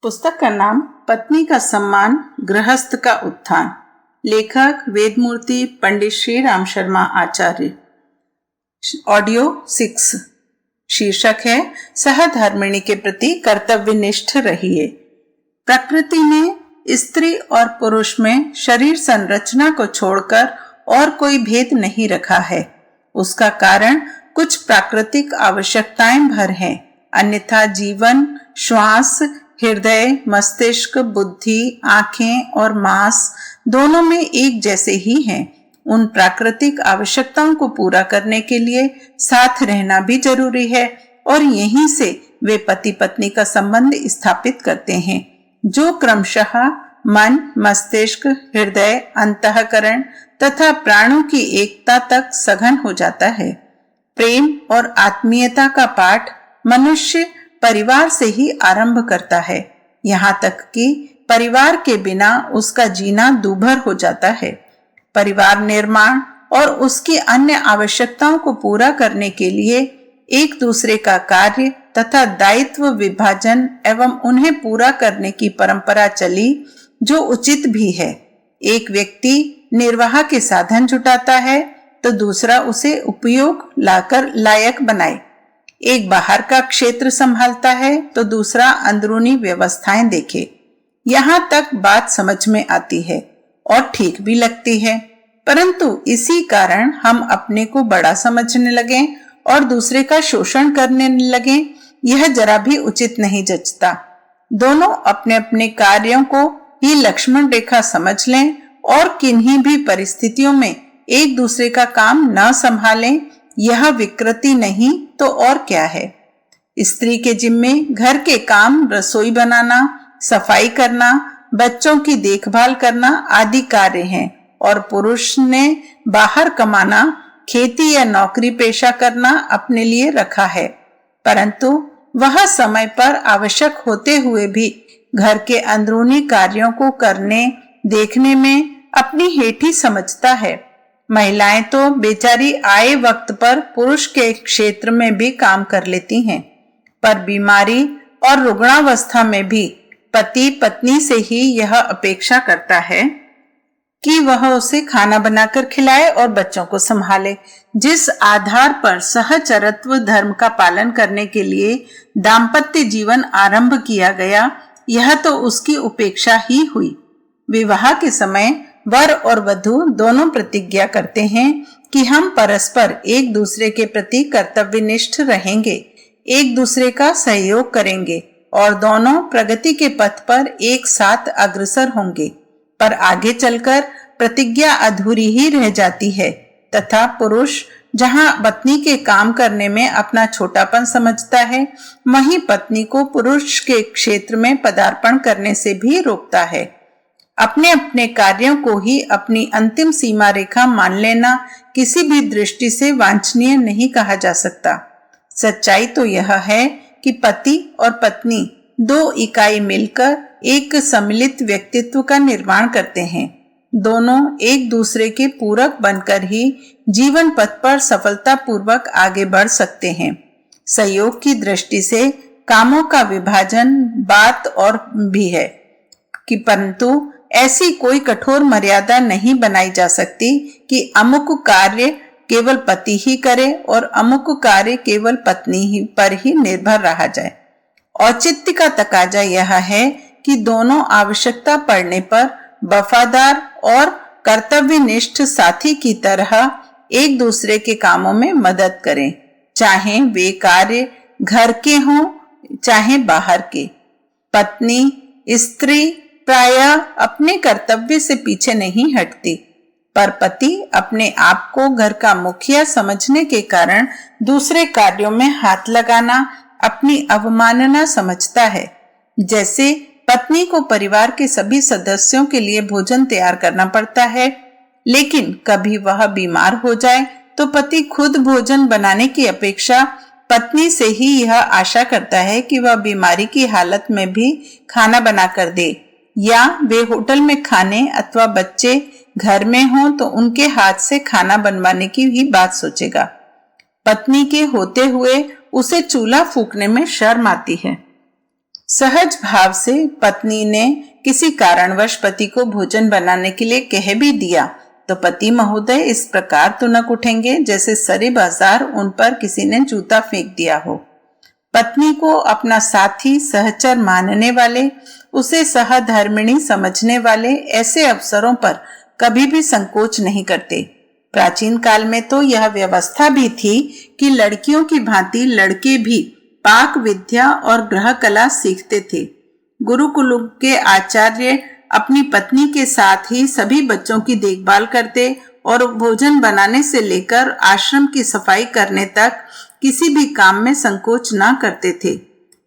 पुस्तक का नाम पत्नी का सम्मान, गृहस्थ का उत्थान। लेखक वेदमूर्ति पंडित श्री राम शर्मा आचार्य। ऑडियो 6। शीर्षक है सहधर्मिणी के प्रति कर्तव्यनिष्ठ रहिए। प्रकृति ने स्त्री और पुरुष में शरीर संरचना को छोड़कर और कोई भेद नहीं रखा है। उसका कारण कुछ प्राकृतिक आवश्यकताएं भर हैं, अन्यथा जीवन, श्वास, हृदय, मस्तिष्क, बुद्धि, आंखें और मांस दोनों में एक जैसे ही हैं। उन प्राकृतिक आवश्यकताओं को पूरा करने के लिए साथ रहना भी जरूरी है और यहीं से वे पति पत्नी का संबंध स्थापित करते हैं, जो क्रमशः मन, मस्तिष्क, हृदय, अंतःकरण तथा प्राणों की एकता तक सघन हो जाता है। प्रेम और आत्मीयता का पाठ मनुष्य परिवार से ही आरंभ करता है, यहाँ तक कि परिवार के बिना उसका जीना दूभर हो जाता है। परिवार निर्माण और उसकी अन्य आवश्यकताओं को पूरा करने के लिए एक दूसरे का कार्य तथा दायित्व विभाजन एवं उन्हें पूरा करने की परंपरा चली, जो उचित भी है। एक व्यक्ति निर्वाह के साधन जुटाता है तो दूसरा उसे उपयोग लाकर लायक बनाए। एक बाहर का क्षेत्र संभालता है तो दूसरा अंदरूनी व्यवस्थाएं देखे। यहाँ तक बात समझ में आती है और ठीक भी लगती है, परंतु इसी कारण हम अपने को बड़ा समझने लगे और दूसरे का शोषण करने लगे, यह जरा भी उचित नहीं जचता। दोनों अपने अपने कार्यों को ही लक्ष्मण रेखा समझ लें और किन्हीं भी परिस्थितियों में एक दूसरे का काम न संभालें, यह विकृति नहीं तो और क्या है। स्त्री के जिम्मे घर के काम, रसोई बनाना, सफाई करना, बच्चों की देखभाल करना आदि कार्य हैं और पुरुष ने बाहर कमाना, खेती या नौकरी पेशा करना अपने लिए रखा है, परंतु वह समय पर आवश्यक होते हुए भी घर के अंदरूनी कार्यों को करने देखने में अपनी हेठी समझता है। महिलाएं तो बेचारी आए वक्त पर पुरुष के क्षेत्र में भी काम कर लेती हैं, पर बीमारी और रुग्णावस्था में भी पति पत्नी से ही यह अपेक्षा करता है कि वह उसे खाना बनाकर खिलाए और बच्चों को संभाले। जिस आधार पर सहचरत्व धर्म का पालन करने के लिए दाम्पत्य जीवन आरंभ किया गया, यह तो उसकी उपेक्षा ही हुई। विवाह के समय वर और वधू दोनों प्रतिज्ञा करते हैं कि हम परस्पर एक दूसरे के प्रति कर्तव्यनिष्ठ रहेंगे, एक दूसरे का सहयोग करेंगे और दोनों प्रगति के पथ पर एक साथ अग्रसर होंगे। पर आगे चलकर प्रतिज्ञा अधूरी ही रह जाती है तथा पुरुष जहां पत्नी के काम करने में अपना छोटापन समझता है, वहीं पत्नी को पुरुष के क्षेत्र में पदार्पण करने से भी रोकता है। अपने अपने कार्यों को ही अपनी अंतिम सीमा रेखा मान लेना किसी भी दृष्टि से वांछनीय नहीं कहा जा सकता। सच्चाई तो यह है कि पति और पत्नी दो इकाई मिलकर एक सम्मिलित व्यक्तित्व का निर्माण करते हैं। दोनों एक दूसरे के पूरक बनकर ही जीवन पथ पर सफलतापूर्वक आगे बढ़ सकते हैं। सहयोग की दृष्टि से कामों का विभाजन बात और भी है कि परंतु ऐसी कोई कठोर मर्यादा नहीं बनाई जा सकती कि अमुक कार्य केवल पति ही करे और अमुक कार्य केवल पत्नी ही पर ही निर्भर रहा जाए। औचित्य का तकाजा यह है कि दोनों आवश्यकता पड़ने पर वफादार और कर्तव्यनिष्ठ साथी की तरह एक दूसरे के कामों में मदद करें, चाहे वे कार्य घर के हों चाहे बाहर के। पत्नी, स्त्री प्रायः अपने कर्तव्य से पीछे नहीं हटती, पर पति अपने आप को घर का मुखिया समझने के कारण दूसरे कार्यों में हाथ लगाना अपनी अवमानना समझता है। जैसे पत्नी को परिवार के सभी सदस्यों के लिए भोजन तैयार करना पड़ता है, लेकिन कभी वह बीमार हो जाए तो पति खुद भोजन बनाने की अपेक्षा पत्नी से ही यह आशा करता है कि वह बीमारी की हालत में भी खाना बनाकर दे, या वे होटल में खाने अथवा बच्चे घर में हों तो उनके हाथ से खाना बनवाने की ही बात सोचेगा। पत्नी के होते हुए उसे चूल्हा फूंकने में शर्म आती है। सहज भाव से पत्नी ने किसी कारणवश पति को भोजन बनाने के लिए कह भी दिया तो पति महोदय इस प्रकार तो न उठेंगे जैसे सरे बाजार उन पर किसी ने जूता फेंक दिया हो। पत्नी को अपना साथी सहचर मानने वाले, उसे सहधर्मिणी समझने वाले ऐसे अवसरों पर कभी भी संकोच नहीं करते। प्राचीन काल में तो यह व्यवस्था भी थी कि लड़कियों की भांति लड़के भी पाक विद्या और गृह कला सीखते थे। गुरुकुल के आचार्य अपनी पत्नी के साथ ही सभी बच्चों की देखभाल करते और भोजन बनाने से लेकर आश्रम की सफाई करने तक किसी भी काम में संकोच न करते थे।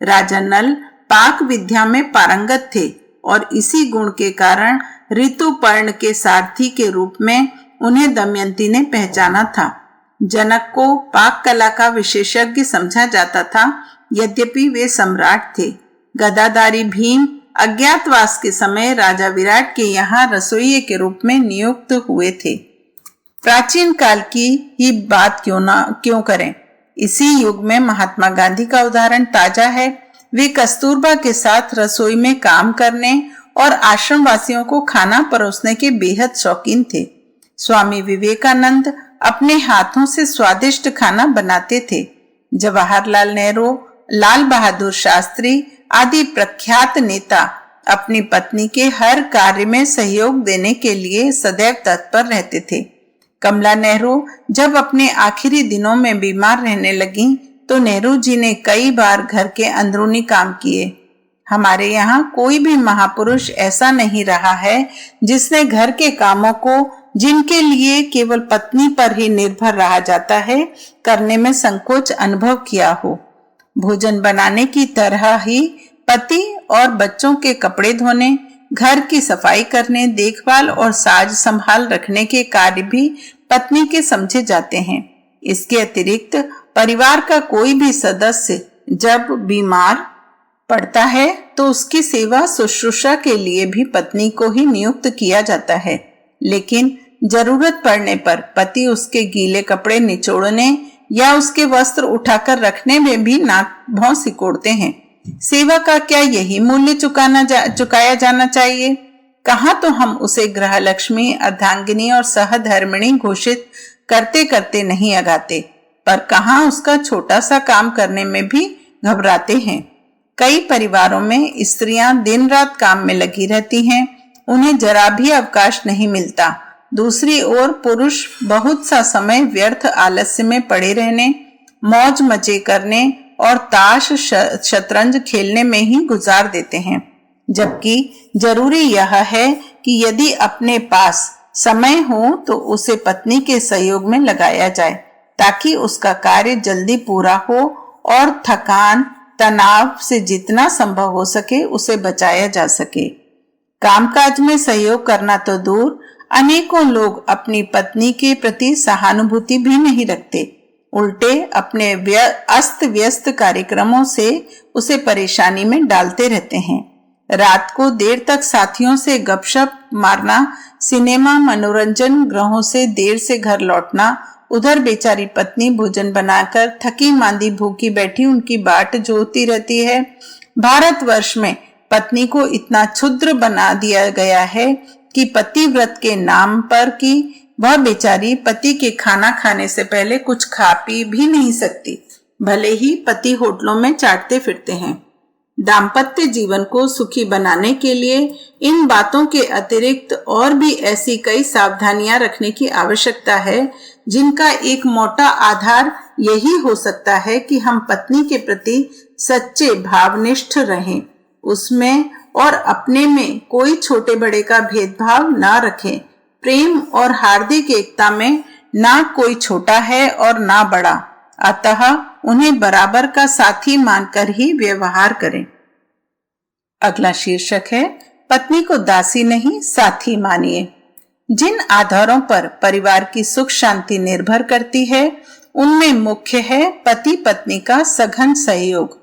राजा नल पाक विद्या में पारंगत थे और इसी गुण के कारण ऋतुपर्ण के सारथी के रूप में उन्हें दमयंती ने पहचाना था। जनक को पाक कला का विशेषज्ञ समझा जाता था, यद्यपि वे सम्राट थे। गदाधारी भीम अज्ञातवास के समय राजा विराट के यहाँ रसोइये के रूप में नियुक्त हुए थे। प्राचीन काल की ही बात क्यों करें, इसी युग में महात्मा गांधी का उदाहरण ताजा है। वे कस्तूरबा के साथ रसोई में काम करने और आश्रम वासियों को खाना परोसने के बेहद शौकीन थे। स्वामी विवेकानंद अपने हाथों से स्वादिष्ट खाना बनाते थे। जवाहरलाल नेहरू, लाल बहादुर शास्त्री आदि प्रख्यात नेता अपनी पत्नी के हर कार्य में सहयोग देने के लिए सदैव तत्पर रहते थे। कमला नेहरू जब अपने आखिरी दिनों में बीमार रहने लगी तो नेहरू जी ने कई बार घर के अंदरूनी काम किए। हमारे यहाँ कोई भी महापुरुष ऐसा नहीं रहा है जिसने घर के कामों को, जिनके लिए केवल पत्नी पर ही निर्भर रहा जाता है, करने में संकोच अनुभव किया हो। भोजन बनाने की तरह ही पति और बच्चों के कपड़े धोने, घर की सफाई करने, देखभाल और साज संभाल रखने के कार्य भी पत्नी के समझे जाते हैं। इसके अतिरिक्त परिवार का कोई भी सदस्य जब बीमार पड़ता है तो उसकी सेवा शुश्रूषा के लिए भी पत्नी को ही नियुक्त किया जाता है। लेकिन जरूरत पड़ने पर पति उसके गीले कपड़े निचोड़ने या उसके वस्त्र उठाकर रखने में भी नाक भौं सिकोड़ते हैं। सेवा का क्या यही मूल्य चुकाया जाना चाहिए? कहाँ तो हम उसे गृह लक्ष्मी, अर्धांगिनी और सहधर्मिणी घोषित करते करते नहीं अगाते, पर कहाँ उसका छोटा सा काम करने में भी घबराते हैं। कई परिवारों में स्त्रियां दिन रात काम में लगी रहती हैं, उन्हें जरा भी अवकाश नहीं मिलता। दूसरी ओर पुरुष बहुत सा समय व्यर्थ आलस्य में पड़े रहने, मौज मजे करने और ताश शतरंज खेलने में ही गुजार देते हैं। जबकि जरूरी यह है कि यदि अपने पास समय हो तो उसे पत्नी के सहयोग में लगाया जाए, ताकि उसका कार्य जल्दी पूरा हो और थकान तनाव से जितना संभव हो सके उसे बचाया जा सके। कामकाज में सहयोग करना तो दूर, अनेकों लोग अपनी पत्नी के प्रति सहानुभूति भी नहीं रखते, उल्टे अपने अस्त व्यस्त कार्यक्रमों से उसे परेशानी में डालते रहते हैं। रात को देर तक साथियों से गपशप मारना, सिनेमा, मनोरंजन गृहों से देर से घर लौटना, उधर बेचारी पत्नी भोजन बनाकर थकी मांदी भूखी बैठी उनकी बाट जोहती रहती है। भारतवर्ष में पत्नी को इतना क्षुद्र बना दिया गया है कि पतिव्रत के नाम पर कि वह बेचारी पति के खाना खाने से पहले कुछ खा पी भी नहीं सकती, भले ही पति होटलों में चाटते फिरते हैं। दाम्पत्य जीवन को सुखी बनाने के लिए इन बातों के अतिरिक्त और भी ऐसी कई सावधानियां रखने की आवश्यकता है, जिनका एक मोटा आधार यही हो सकता है कि हम पत्नी के प्रति सच्चे भावनिष्ठ रहें, उसमें और अपने में कोई छोटे बड़े का भेदभाव न रखें। प्रेम और हार्दिक एकता में ना कोई छोटा है और ना बड़ा, अतः उन्हें बराबर का साथी मानकर ही व्यवहार करें। अगला शीर्षक है, पत्नी को दासी नहीं साथी मानिए। जिन आधारों पर परिवार की सुख शांति निर्भर करती है, उनमें मुख्य है पति पत्नी का सघन सहयोग।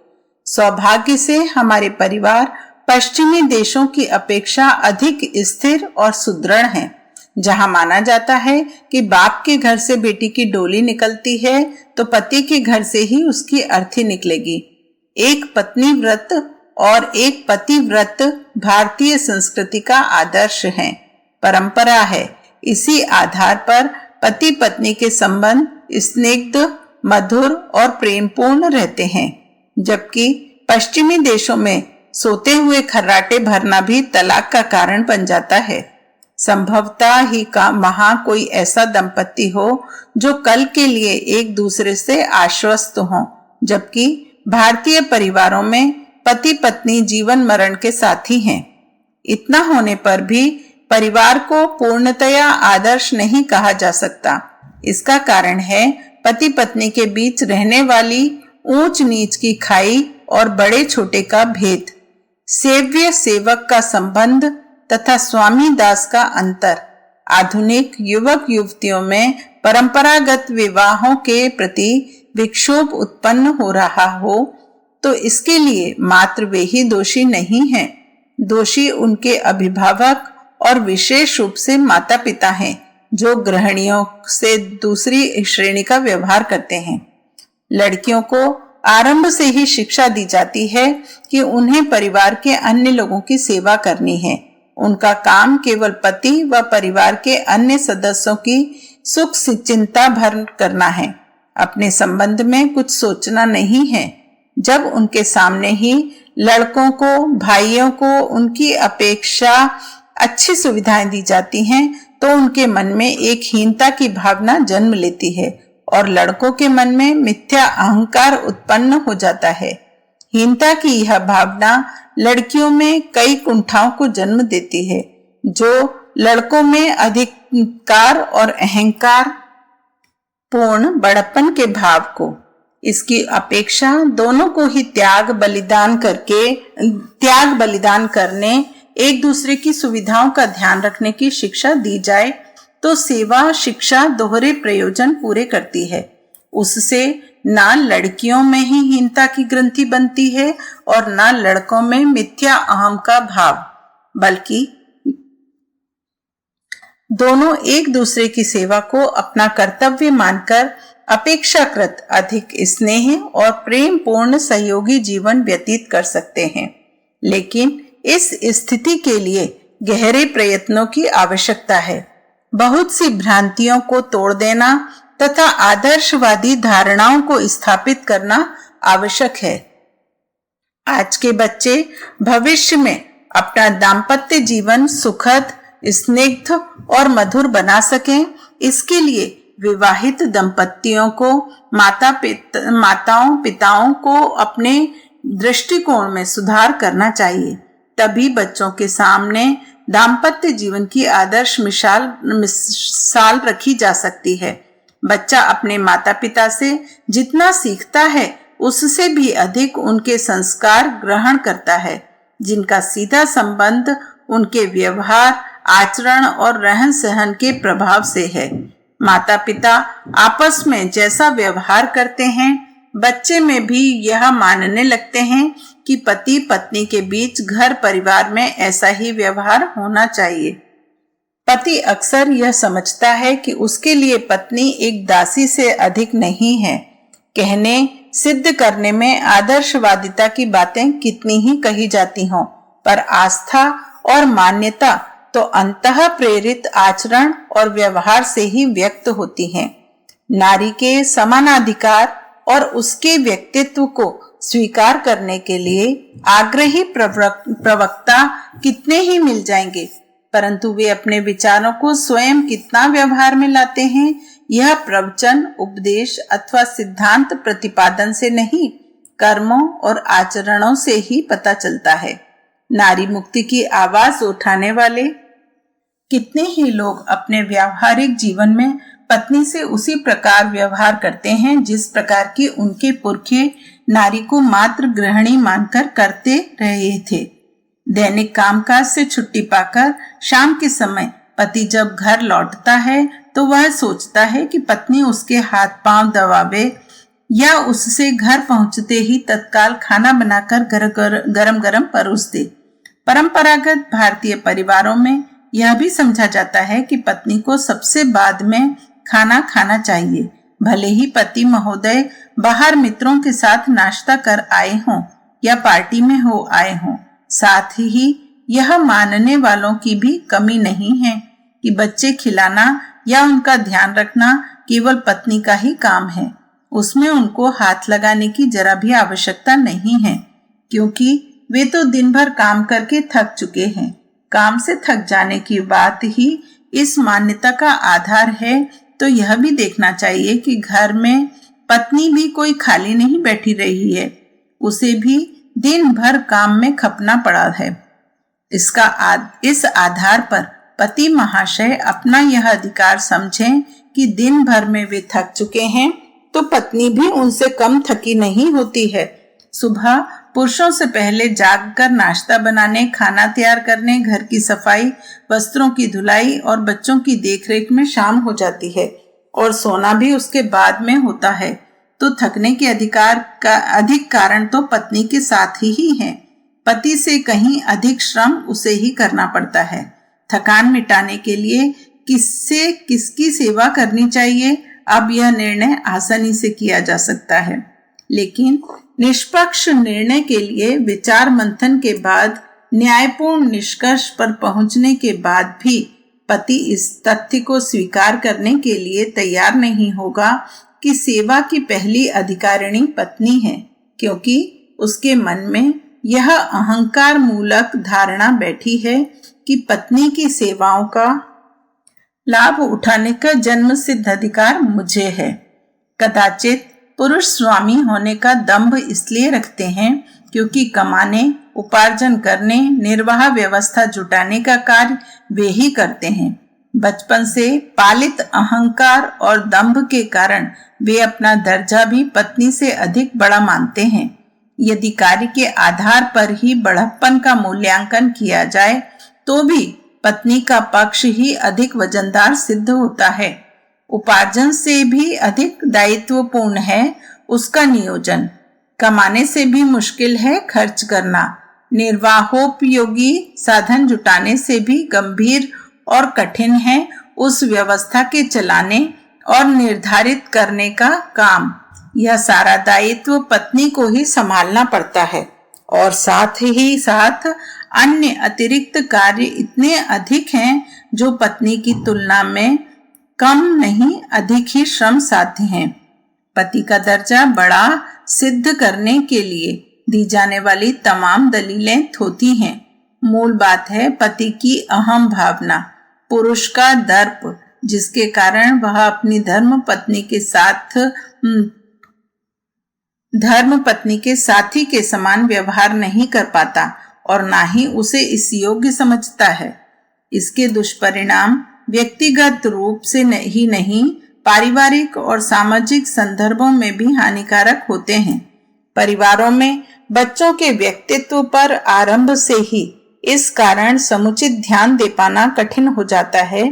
सौभाग्य से हमारे परिवार पश्चिमी देशों की अपेक्षा अधिक स्थिर और सुदृढ़ हैं, जहां माना जाता है कि बाप के घर से बेटी की डोली निकलती है तो पति के घर से ही उसकी अर्थी निकलेगी। एक पत्नी व्रत और एक पतिव्रत भारतीय संस्कृति का आदर्श है, परंपरा है। इसी आधार पर पति पत्नी के संबंध स्निग्ध, मधुर और प्रेमपूर्ण रहते हैं, जबकि पश्चिमी देशों में सोते हुए खर्राटे भरना भी तलाक का कारण बन जाता है। संभवतः ही का वहां कोई ऐसा दंपति हो जो कल के लिए एक दूसरे से आश्वस्त हो, जबकि भारतीय परिवारों में पति पत्नी जीवन मरण के साथी हैं। इतना होने पर भी परिवार को पूर्णतया आदर्श नहीं कहा जा सकता। इसका कारण है पति पत्नी के बीच रहने वाली ऊंच नीच की खाई और बड़े छोटे का भेद, सेव्य सेवक का संबंध तथा स्वामी दास का अंतर। आधुनिक युवक युवतियों में परंपरागत विवाहों के प्रति विक्षोभ उत्पन्न हो रहा हो तो इसके लिए मात्र वे ही दोषी नहीं हैं। दोषी उनके अभिभावक और विशेष रूप से माता पिता हैं, जो गृहिणियों से दूसरी श्रेणी का व्यवहार करते हैं। लड़कियों को आरंभ से ही शिक्षा दी जाती है कि उन्हें परिवार के अन्य लोगों की सेवा करनी है। उनका काम केवल पति व परिवार के अन्य सदस्यों की सुख चिंता भर करना है, अपने संबंध में कुछ सोचना नहीं है। जब उनके सामने ही लड़कों को, भाइयों को उनकी अपेक्षा अच्छी सुविधाएं दी जाती हैं तो उनके मन में एक हीनता की भावना जन्म लेती है और लड़कों के मन में मिथ्या अहंकार उत्पन्न हो जाता है। हीनता की यह भावना लड़कियों में कई कुंठाओं को जन्म देती है, जो लड़कों में अधिकार और अहंकार पूर्ण बड़प्पन के भाव को, इसकी अपेक्षा दोनों को ही त्याग बलिदान करने, एक दूसरे की सुविधाओं का ध्यान रखने की शिक्षा दी जाए तो सेवा शिक्षा दोहरे प्रयोजन पूरे करती है। उससे ना लड़कियों में ही हीनता की ग्रंथि बनती है और ना लड़कों में मिथ्या अहम का भाव, बल्कि दोनों एक दूसरे की सेवा को अपना कर्तव्य मानकर अपेक्षाकृत अधिक स्नेह और प्रेम पूर्ण सहयोगी जीवन व्यतीत कर सकते हैं। लेकिन इस स्थिति के लिए गहरे प्रयत्नों की आवश्यकता है। बहुत सी भ्रांतियों को तोड़ देना तथा आदर्शवादी धारणाओं को स्थापित करना आवश्यक है। आज के बच्चे भविष्य में अपना दाम्पत्य जीवन सुखद, स्निग्ध और मधुर बना सकें, इसके लिए विवाहित दंपतियों को माताओं पिताओं को अपने दृष्टिकोण में सुधार करना चाहिए। तभी बच्चों के सामने दाम्पत्य जीवन की आदर्श मिसाल रखी जा सकती है। बच्चा अपने माता पिता से जितना सीखता है उससे भी अधिक उनके संस्कार ग्रहण करता है, जिनका सीधा संबंध उनके व्यवहार, आचरण और रहन सहन के प्रभाव से है। माता पिता आपस में जैसा व्यवहार करते हैं, बच्चे में भी यह मानने लगते हैं कि पति पत्नी के बीच घर परिवार में ऐसा ही व्यवहार होना चाहिए। पति अक्सर यह समझता है कि उसके लिए पत्नी एक दासी से अधिक नहीं है। कहने सिद्ध करने में आदर्शवादिता की बातें कितनी ही कही जाती हों, पर आस्था और मान्यता तो अंतः प्रेरित आचरण और व्यवहार से ही व्यक्त होती हैं। नारी के समानाधिकार और उसके व्यक्तित्व को स्वीकार करने के लिए आग्रही प्रवक्ता कितने ही मिल जाएंगे, परंतु वे अपने विचारों को स्वयं कितना व्यवहार में लाते हैं, यह प्रवचन, उपदेश अथवा सिद्धांत प्रतिपादन से नहीं, कर्मों और आचरणों से ही पता चलता है। नारी मुक्ति की आवाज उठाने वाले कितने ही लोग अपने व्यावहारिक जीवन में पत्नी से उसी प्रकार व्यवहार करते हैं जिस प्रकार की उनके पुरखे नारी को मात्र गृहिणी मानकर करते रहे थे। दैनिक कामकाज से छुट्टी पाकर शाम के समय पति जब घर लौटता है तो वह सोचता है कि पत्नी उसके हाथ पांव दबावे या उससे घर पहुंचते ही तत्काल खाना बनाकर गरम गरम परोस दे। परंपरागत भारतीय परिवारों में यह भी समझा जाता है कि पत्नी को सबसे बाद में खाना खाना चाहिए, भले ही पति महोदय बाहर मित्रों के साथ नाश्ता कर आए हों। या पार्टी में हो आए हों। साथ ही यह मानने वालों की भी कमी नहीं है कि बच्चे खिलाना या उनका ध्यान रखना केवल पत्नी का ही काम है। उसमें उनको हाथ लगाने की जरा भी आवश्यकता नहीं है, क्योंकि वे तो दिन भर काम करके थक चुके हैं। काम से थक जाने की बात ही इस मान्यता का आधार है, तो यह भी देखना चाहिए कि घर में पत्नी भी कोई खाली नहीं बैठी रही है, उसे भी दिन भर काम में खपना पड़ा है। इस आधार पर पति महाशय अपना यह अधिकार समझें कि दिन भर में वे थक चुके हैं, तो पत्नी भी उनसे कम थकी नहीं होती है। सुबह पुरुषों से पहले जागकर नाश्ता बनाने, खाना तैयार करने, घर की सफाई, वस्त्रों की धुलाई और बच्चों की देखरेख में शाम हो जाती है और सोना भी उसके बाद में होता है। तो थकने के अधिकार का अधिक कारण तो पत्नी के साथ ही है। पति से कहीं अधिक श्रम उसे ही करना पड़ता है। थकान मिटाने के लिए किससे किसकी सेवा करनी चाहिए, अब यह निर्णय आसानी से किया जा सकता है। लेकिन निष्पक्ष निर्णय के लिए विचार मंथन के बाद न्यायपूर्ण निष्कर्ष पर पहुंचने के बाद भी पति इस तथ्य को स्वीकार करने के लिए तैयार नहीं होगा कि सेवा की पहली अधिकारिणी पत्नी है, क्योंकि उसके मन में यह अहंकार मूलक धारणा बैठी है कि पत्नी की सेवाओं का लाभ उठाने का जन्म सिद्ध अधिकार मुझे है। कदाचित पुरुष स्वामी होने का दंभ इसलिए रखते हैं क्योंकि कमाने, उपार्जन करने, निर्वाह व्यवस्था जुटाने का कार्य वे ही करते हैं। बचपन से पालित अहंकार और दंभ के कारण वे अपना दर्जा भी पत्नी से अधिक बड़ा मानते हैं। यदि कार्य के आधार पर ही बड़प्पन का मूल्यांकन किया जाए तो भी पत्नी का पक्ष ही अधिक वजनदार सिद्ध होता है। उपार्जन से भी अधिक दायित्वपूर्ण है उसका नियोजन। कमाने से भी मुश्किल है खर्च करना। निर्वाहोपयोगी साधन जुटाने से भी गंभीर और कठिन है उस व्यवस्था के चलाने और निर्धारित करने का काम। यह सारा दायित्व पत्नी को ही संभालना पड़ता है और साथ ही साथ अन्य अतिरिक्त कार्य इतने अधिक हैं जो पत्नी की तुलना में कम नहीं अधिक ही श्रम साध्य हैं। पति का दर्जा बड़ा सिद्ध करने के लिए दी जाने वाली तमाम दलीलें थोती हैं। मूल बात है पति की अहम भावना, पुरुष का दर्प, जिसके कारण वह अपनी धर्म पत्नी के साथी के समान व्यवहार नहीं कर पाता और ना ही उसे इस योग्य समझता है। इसके दुष्परिणाम व्यक्तिगत रूप से ही नहीं, पारिवारिक और सामाजिक संदर्भों में भी हानिकारक होते हैं। परिवारों में बच्चों के व्यक्तित्व पर आरंभ से ही इस कारण समुचित ध्यान दे पाना कठिन हो जाता है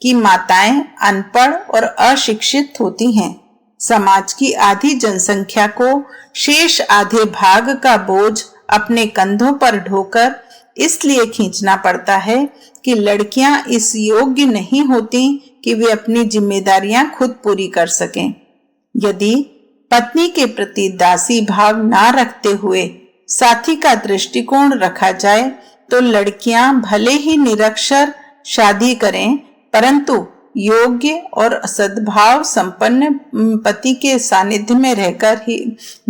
कि माताएं अनपढ़ और अशिक्षित होती हैं। समाज की आधी जनसंख्या को शेष आधे भाग का बोझ अपने कंधों पर ढोकर इसलिए खींचना पड़ता है कि लड़कियां इस योग्य नहीं होती कि वे अपनी जिम्मेदारियां खुद पूरी कर सकें। यदि पत्नी के प्रति दासी भाव ना रखते हुए साथी का दृष्टिकोण रखा जाए तो लड़कियां भले ही निरक्षर शादी करें, परंतु योग्य और सद्भाव संपन्न पति के सानिध्य में रहकर ही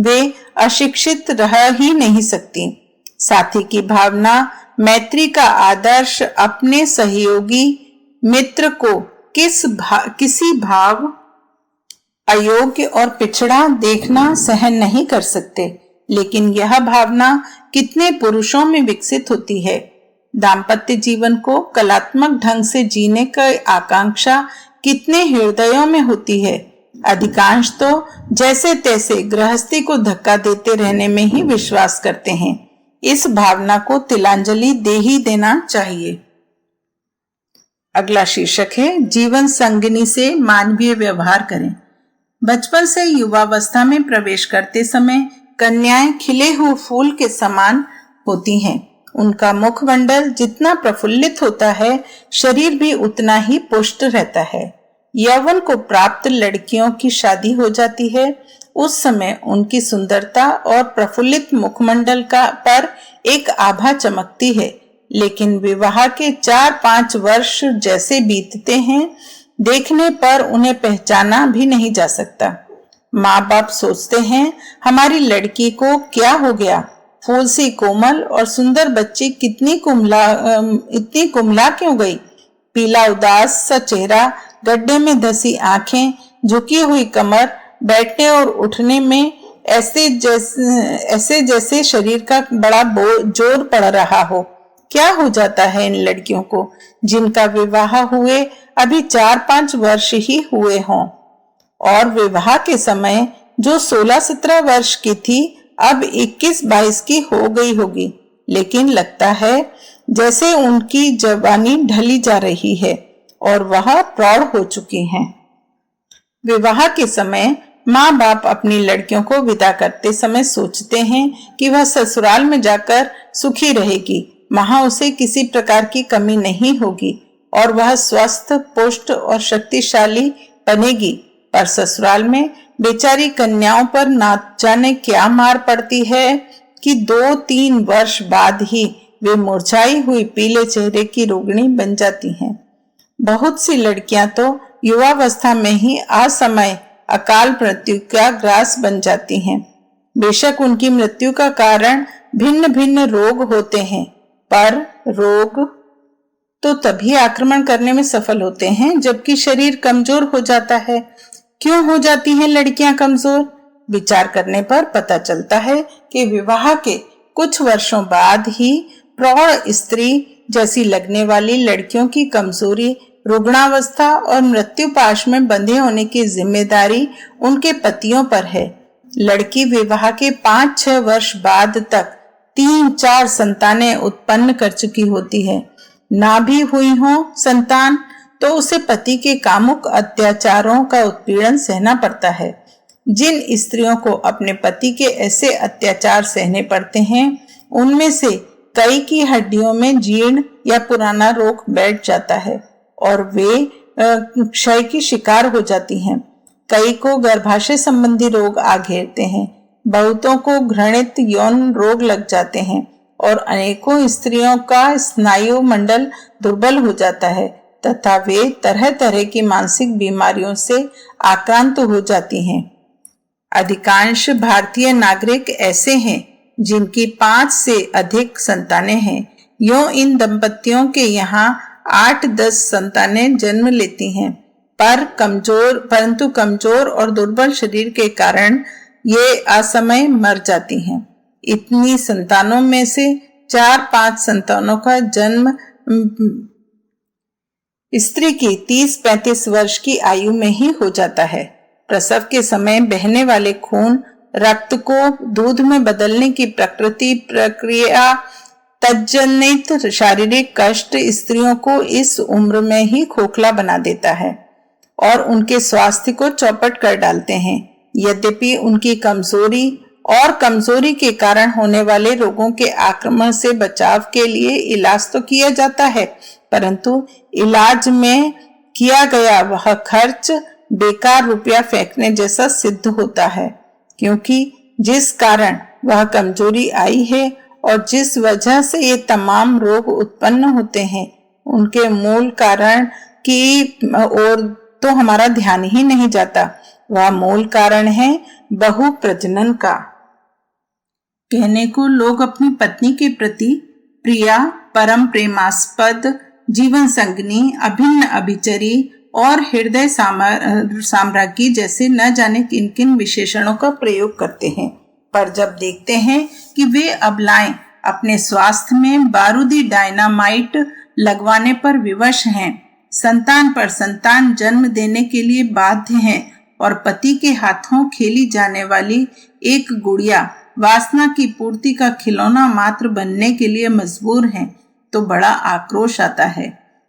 वे अशिक्षित रह ही नहीं सकती। साथी की भावना, मैत्री का आदर्श अपने सहयोगी मित्र को किसी भाव अयोग्य और पिछड़ा देखना सहन नहीं कर सकते। लेकिन यह भावना कितने पुरुषों में विकसित होती है। दाम्पत्य जीवन को कलात्मक ढंग से जीने की आकांक्षा कितने हृदयों में होती है। अधिकांश तो जैसे तैसे गृहस्थी को धक्का देते रहने में ही विश्वास करते हैं। इस भावना को तिलांजलि दे ही देना चाहिए। अगला शीर्षक है जीवन संगिनी से मानवीय व्यवहार करें। बचपन से युवावस्था में प्रवेश करते समय कन्याएं खिले हुए फूल के समान होती हैं। उनका मुखमंडल जितना प्रफुल्लित होता है, शरीर भी उतना ही पुष्ट रहता है। यौवन को प्राप्त लड़कियों की शादी हो जाती है उस समय उनकी सुंदरता और प्रफुल्लित मुखमंडल का पर एक आभा चमकती है, लेकिन विवाह के 4-5 वर्ष जैसे बीतते हैं, देखने पर उन्हें पहचाना भी नहीं जा सकता। माँ बाप सोचते हैं हमारी लड़की को क्या हो गया, फूल सी कोमल और सुंदर बच्ची इतनी कुमला क्यों गई। पीला उदास सा चेहरा, गड्ढे में धसी आंखें, झुकी हुई कमर, बैठने और उठने में ऐसे जैसे शरीर का बड़ा जोर पड़ रहा हो। क्या हो जाता है इन लड़कियों को जिनका विवाह हुए अभी 4-5 वर्ष ही हुए हों, और विवाह के समय जो 16-17 वर्ष की थी अब 21-22 की हो गई होगी, लेकिन लगता है जैसे उनकी जवानी ढली जा रही है और वह प्रौढ़ हो चुकी हैं। विवाह के समय माँ बाप अपनी लड़कियों को विदा करते समय सोचते हैं कि वह ससुराल में जाकर सुखी रहेगी, वहां उसे किसी प्रकार की कमी नहीं होगी और वह स्वस्थ, पुष्ट और शक्तिशाली बनेगी। पर ससुराल में बेचारी कन्याओं पर ना जाने क्या मार पड़ती है कि 2-3 वर्ष बाद ही वे मुरझाई हुई पीले चेहरे की रोगिणी बन जाती हैं। बहुत सी लड़कियां तो युवावस्था में ही असमय अकाल मृत्यु का ग्रास बन जाती हैं। बेशक उनकी मृत्यु का कारण भिन्न भिन्न रोग होते हैं, पर रोग तो तभी आक्रमण करने में सफल होते हैं जबकि शरीर कमजोर हो जाता है। क्यों हो जाती हैं लड़कियां कमजोर? विचार करने पर पता चलता है कि विवाह के कुछ वर्षों बाद ही प्रौढ़ स्त्री जैसी लगने वाली लड़कियों की कमजोरी, रुग्णावस्था और मृत्यु पाश में बंधे होने की जिम्मेदारी उनके पतियों पर है। लड़की विवाह के 5-6 वर्ष बाद तक 3-4 संतानें उत्पन्न कर चुकी होती है। ना भी हुई हो संतान तो उसे पति के कामुक अत्याचारों का उत्पीड़न सहना पड़ता है। जिन स्त्रियों को अपने पति के ऐसे अत्याचार सहने पड़ते हैं, उनमें से कई की हड्डियों में जीर्ण या पुराना रोग बैठ जाता है और वे क्षय की शिकार हो जाती हैं। कई को गर्भाशय संबंधी रोग आ घेरते हैं, बहुतों को घृणित यौन रोग लग जाते हैं और अनेकों स्त्रियों का स्नायु मंडल दुर्बल हो जाता है तथा वे तरह तरह की मानसिक बीमारियों से आक्रांत हो जाती हैं। अधिकांश भारतीय नागरिक ऐसे हैं जिनकी 5 से अधिक संतानें हैं। यूं इन दंपतियों के यहाँ 8-10 संतानें जन्म लेती हैं, परंतु कमजोर और दुर्बल शरीर के कारण ये असमय मर जाती हैं। इतनी संतानों में से 4-5 संतानों का जन्म स्त्री की 30-35 वर्ष की आयु में ही हो जाता है। प्रसव के समय बहने वाले खून रक्त को दूध में बदलने की प्रक्रिया तज्जनित शारीरिक कष्ट स्त्रियों को इस उम्र में ही खोखला बना देता है और उनके स्वास्थ्य को चौपट कर डालते हैं। यद्यपि उनकी कमजोरी के कारण होने वाले रोगों के आक्रमण से बचाव के लिए इलाज तो किया जाता है, परंतु इलाज में किया गया वह खर्च बेकार रुपया फेंकने जैसा सिद्ध होता है, क्योंकि जिस कारण वह कमजोरी आई है और जिस वजह से ये तमाम रोग उत्पन्न होते हैं, उनके मूल कारण की ओर तो हमारा ध्यान ही नहीं जाता। वह मूल कारण है बहु प्रजनन का। कहने को लोग अपनी पत्नी के प्रति प्रिया, परम प्रेमास्पद, जीवन संगनी, अभिन्न अभिचरी और हृदय साम्राज्ञी जैसे न जाने किन किन विशेषणों का प्रयोग करते हैं, पर जब देखते हैं कि वे अबलाएं अपने स्वास्थ्य में बारूदी डायनामाइट लगवाने पर विवश हैं, संतान पर संतान जन्म देने के लिए बाध्य हैं और पति के हाथों खेली जाने वाली एक गुड़िया वासना की पूर्ति का खिलौना मात्र बनने के लिए मजबूर हैं, तो बड़ा आक्रोश आता है।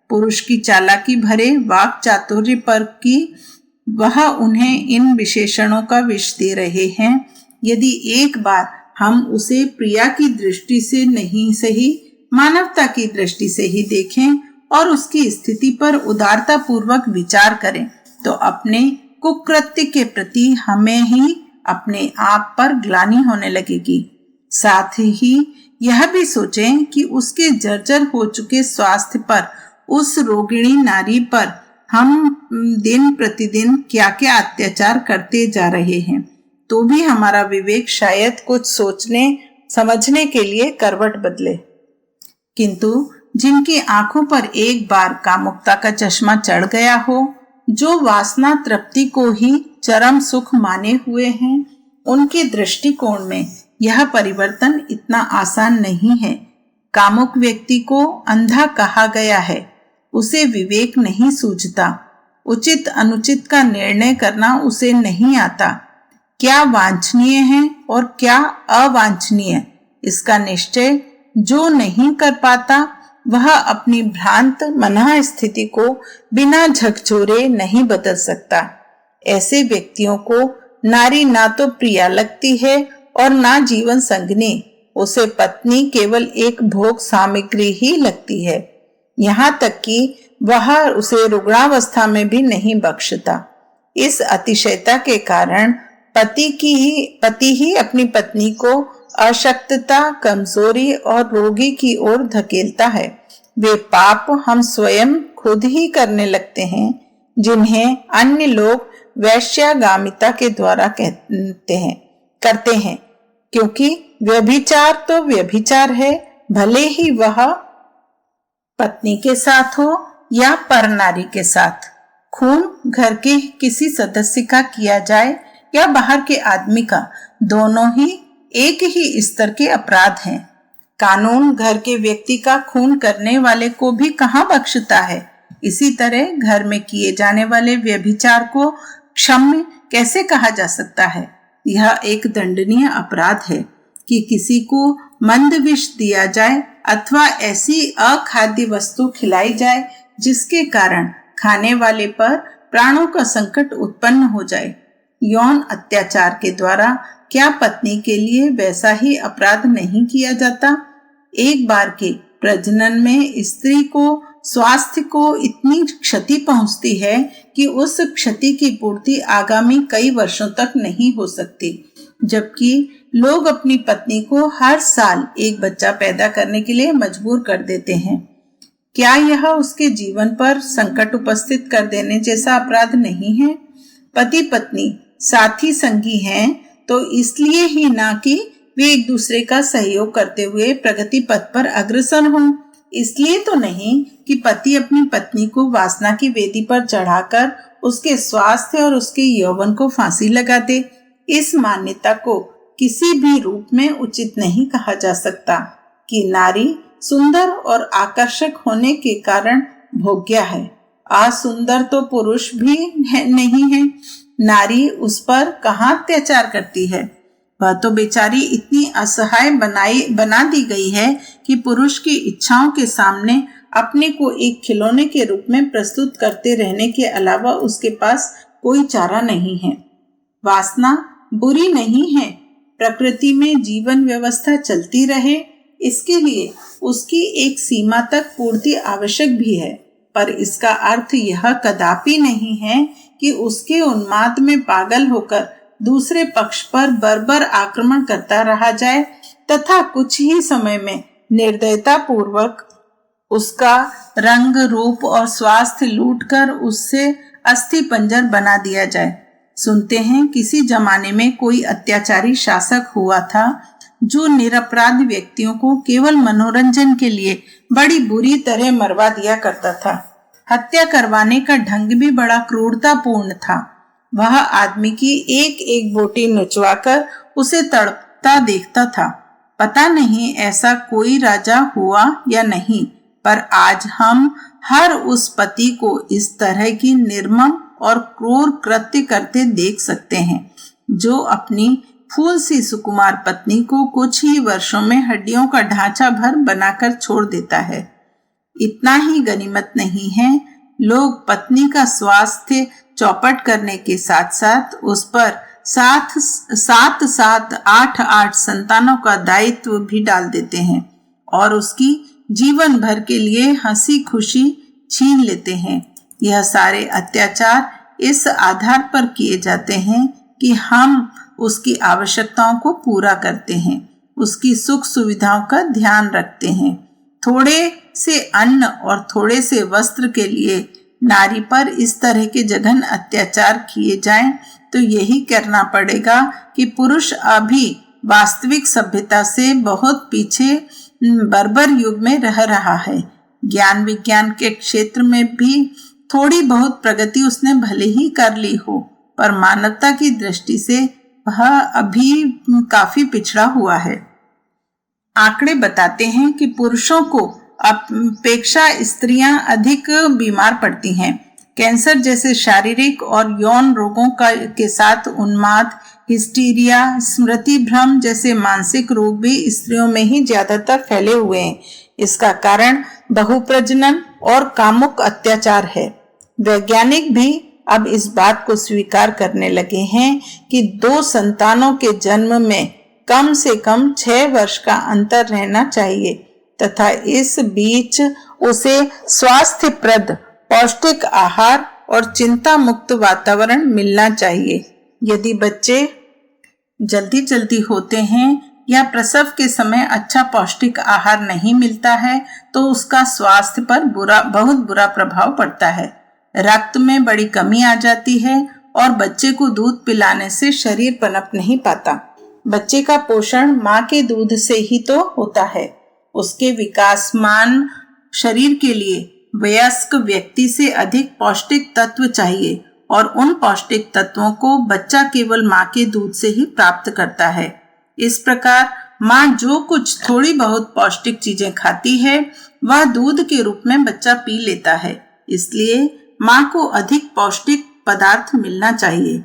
पुरुष की चालाकी भरे वाक चातुर्य पर कि वह उन्हें इन विशेषणों का विष दे रहे हैं। यदि एक बार हम उसे प्रिया की दृष्टि से नहीं सही, मानवता की दृष्टि से ही देखें और उसकी स्थिति पर उदारता पूर्वक विचार करें, तो अपने कुकृत्य के प्रति हमें ही अपने आप पर ग्लानि होने लगेगी। साथ ही यह भी सोचें कि उसके जर्जर हो चुके स्वास्थ्य पर, उस रोगिणी नारी पर हम दिन प्रतिदिन क्या क्या अत्याचार करते जा रहे हैं, तो भी हमारा विवेक शायद कुछ सोचने समझने के लिए करवट बदले। किंतु जिनकी आंखों पर एक बार कामुकता का चश्मा चढ़ गया हो, जो वासना तृप्ति को ही चरम सुख माने हुए हैं, उनके दृष्टिकोण में यह परिवर्तन इतना आसान नहीं है। कामुक व्यक्ति को अंधा कहा गया है, उसे विवेक नहीं सूझता, उचित अनुचित का निर्णय करना उसे नहीं आता, क्या वांछनीय है और क्या अवांछनीय इसका निश्चय जो नहीं कर पाता, वह अपनी भ्रांत मनः स्थिति को बिना झकझोरे नहीं बदल सकता। ऐसे व्यक्तियों को नारी ना तो प्रिया लगती है और ना जीवन संगनी, उसे पत्नी केवल एक भोग सामग्री ही लगती है। यहाँ तक कि वह उसे रुग्णावस्था में भी नहीं बख्शता। इस अतिशयता के कारण पति ही अपनी पत्नी को अशक्तता, कमजोरी और रोगी की ओर धकेलता है। वे पाप हम स्वयं खुद ही करने लगते हैं, जिन्हें अन्य लोग वैश्यागामिता के द्वारा करते हैं, क्योंकि व्यभिचार तो व्यभिचार है, भले ही वह पत्नी के साथ हो या परनारी के साथ। खून घर के किसी सदस्य का किया जाए या बाहर के आदमी का, दोनों ही एक ही स्तर के अपराध हैं। कानून घर के व्यक्ति का खून करने वाले को भी कहाँ बख्शता है। इसी तरह घर में किए जाने वाले व्यभिचार को क्षम्य कैसे कहा जा सकता है। यह एक दंडनीय अपराध है कि किसी को मंद विष दिया जाए अथवा ऐसी अखाद्य वस्तु खिलाई जाए जिसके कारण खाने वाले पर प्राणों का संकट उत्पन्न हो जाए। यौन अत्याचार के द्वारा क्या पत्नी के लिए वैसा ही अपराध नहीं किया जाता? एक बार के प्रजनन में स्त्री को स्वास्थ्य को इतनी क्षति पहुंचती है कि उस क्षति की पूर्ति आगामी कई वर्षों तक नहीं हो सकती, जबकि लोग अपनी पत्नी को हर साल एक बच्चा पैदा करने के लिए मजबूर कर देते हैं। क्या यह उसके जीवन पर संकट उपस्थित कर देने जैसा अपराध नहीं है? पति पत्नी साथी संगी हैं तो इसलिए ही ना कि वे एक दूसरे का सहयोग करते हुए प्रगति पथ पर अग्रसर हों, इसलिए तो नहीं कि पति अपनी पत्नी को वासना की वेदी पर चढ़ाकर उसके स्वास्थ्य और उसके यौवन को फांसी लगा दे। इस मान्यता को किसी भी रूप में उचित नहीं कहा जा सकता कि नारी सुंदर और आकर्षक होने के कारण भोग्य है। असुंदर तो पुरुष भी नहीं है। नारी उस पर कहाँ अत्याचार करती है? वह तो बेचारी इतनी असहाय बना दी गई है कि पुरुष की इच्छाओं के सामने अपने को एक खिलौने के रूप में प्रस्तुत करते रहने के अलावा उसके पास कोई चारा नहीं है। वासना बुरी नहीं है। प्रकृति में जीवन व्यवस्था चलती रहे, इसके लिए उसकी एक सीमा तक पूर्ति आवश्यक भी है, पर इसका अर्थ यह कदापि नहीं है कि उसके उन्माद में पागल होकर दूसरे पक्ष पर बर्बर आक्रमण करता रहा जाए तथा कुछ ही समय में निर्दयता पूर्वक उसका रंग, रूप और स्वास्थ्य लूटकर उससे अस्थि पंजर बना दिया जाए। सुनते हैं किसी जमाने में कोई अत्याचारी शासक हुआ था जो निरपराध व्यक्तियों को केवल मनोरंजन के लिए बड़ी बुरी तरह मरवा दिया करता था। हत्या करवाने का ढंग भी बड़ा क्रूरतापूर्ण था। वह आदमी की एक एक बोटी नुचवाकर उसे तड़पता देखता था। पता नहीं ऐसा कोई राजा हुआ या नहीं, पर आज हम हर उस पति को इस तरह की निर्मम और क्रूर कृत्य करते देख सकते हैं जो अपनी फूल सी सुकुमार पत्नी को कुछ ही वर्षों में हड्डियों का ढांचा भर बनाकर छोड़ देता है। इतना ही गनीमत नहीं है, लोग पत्नी का स्वास्थ्य चौपट करने के साथ साथ उस पर सात आठ संतानों का दायित्व भी डाल देते हैं और उसकी जीवन भर के लिए हंसी खुशी छीन लेते हैं। यह सारे अत्याचार इस आधार पर किए जाते हैं कि हम उसकी आवश्यकताओं को पूरा करते हैं, उसकी सुख सुविधाओं का ध्यान रखते हैं। थोड़े से अन्न और थोड़े से वस्त्र के लिए नारी पर इस तरह के जघन अत्याचार किए जाएं तो यही करना पड़ेगा कि पुरुष अभी वास्तविक सभ्यता से बहुत पीछे बर्बर युग में रह रहा है। ज्ञान विज्ञान के क्षेत्र में भी थोड़ी बहुत प्रगति उसने भले ही कर ली हो, पर मानवता की दृष्टि से वह अभी काफी पिछड़ा हुआ है। आंकड़े बताते हैं कि पुरुषों को अपेक्षा स्त्रियां अधिक बीमार पड़ती हैं। कैंसर जैसे शारीरिक और यौन रोगों के साथ उन्माद, हिस्टीरिया, स्मृति भ्रम जैसे मानसिक रोग भी स्त्रियों में ही ज्यादातर फैले हुए हैं। इसका कारण बहुप्रजनन और कामुक अत्याचार है। वैज्ञानिक भी अब इस बात को स्वीकार करने लगे हैं कि 2 संतानों के जन्म में कम से कम 6 वर्ष का अंतर रहना चाहिए तथा इस बीच उसे स्वास्थ्यप्रद पौष्टिक आहार और चिंता मुक्त वातावरण मिलना चाहिए। यदि बच्चे जल्दी होते हैं या प्रसव के समय अच्छा पौष्टिक आहार नहीं मिलता है तो उसका स्वास्थ्य पर बहुत बुरा प्रभाव पड़ता है। रक्त में बड़ी कमी आ जाती है और बच्चे को दूध पिलाने से शरीर पनप नहीं पाता। बच्चे का पोषण माँ के दूध से ही तो होता है। उसके विकासमान शरीर के लिए वयस्क व्यक्ति से अधिक पौष्टिक तत्व चाहिए और उन पौष्टिक तत्वों को बच्चा केवल माँ के दूध से ही प्राप्त करता है। इस प्रकार माँ जो कुछ थोड़ी बहुत पौष्टिक चीजें खाती है वह दूध के रूप में बच्चा पी लेता है। इसलिए माँ को अधिक पौष्टिक पदार्थ मिलना चाहिए।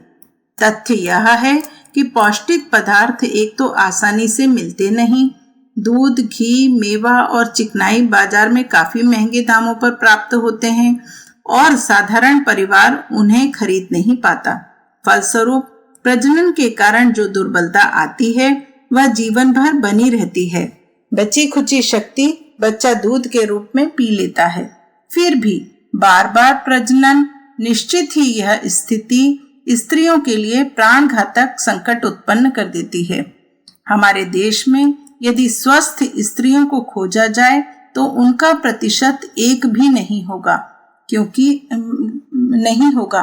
तथ्य यह है कि पौष्टिक पदार्थ एक तो आसानी से मिलते नहीं। दूध, घी, मेवा और चिकनाई बाजार में काफी महंगे दामों पर प्राप्त होते हैं और साधारण परिवार उन्हें खरीद नहीं पाता। फलस्वरूप प्रजनन के कारण जो दुर्बलता आती है वह जीवन भर बनी रहती है। बची खुची शक्ति बच्चा दूध के रूप में पी लेता है। फिर भी बार बार प्रजनन, निश्चित ही यह स्थिति स्त्रियों के लिए प्राणघातक संकट उत्पन्न कर देती है। हमारे देश में यदि स्वस्थ स्त्रियों को खोजा जाए तो उनका प्रतिशत 1 भी नहीं होगा,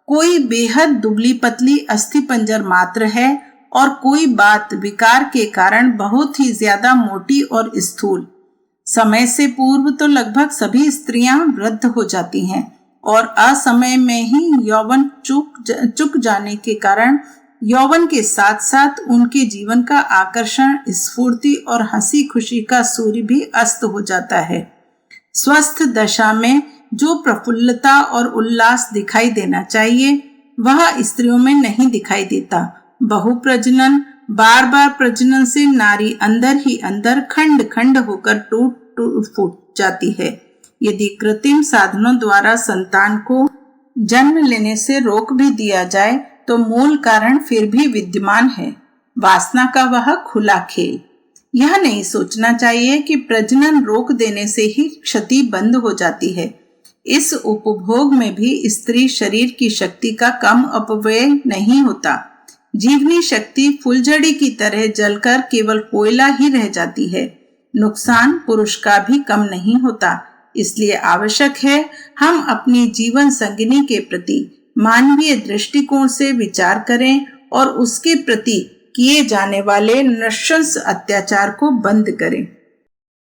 कोई बेहद दुबली पतली अस्थिपंजर मात्र है और कोई बात विकार के कारण बहुत ही ज्यादा मोटी और स्थूल। समय से पूर्व तो लगभग सभी स्त्रियां वृद्ध हो जाती हैं और असमय में ही यौवन चुक जाने के कारण यौवन के साथ साथ उनके जीवन का आकर्षण, स्फूर्ति और हंसी खुशी का सूर्य भी अस्त हो जाता है। स्वस्थ दशा में जो प्रफुल्लता और उल्लास दिखाई देना चाहिए वह स्त्रियों में नहीं दिखाई देता। बहुप्रजनन, बार बार प्रजनन से नारी अंदर ही अंदर खंड खंड होकर टूट फूट जाती है। यदि कृत्रिम साधनों द्वारा संतान को जन्म लेने से रोक भी दिया जाए तो मूल कारण फिर भी विद्यमान है, वासना का वह खुला खेल। यह नहीं सोचना चाहिए कि प्रजनन रोक देने से ही क्षति बंद हो जाती है। इस उपभोग में भी स्त्री शरीर की शक्ति का कम अपव्यय नहीं होता। जीवनी शक्ति फुलझड़ी की तरह जलकर केवल कोयला ही रह जाती है। नुकसान पुरुष का भी कम नहीं होता। इसलिए आवश्यक है हम अपनी जीवन संगिनी के प्रति मानवीय दृष्टिकोण से विचार करें और उसके प्रति किए जाने वाले नृशंस अत्याचार को बंद करें।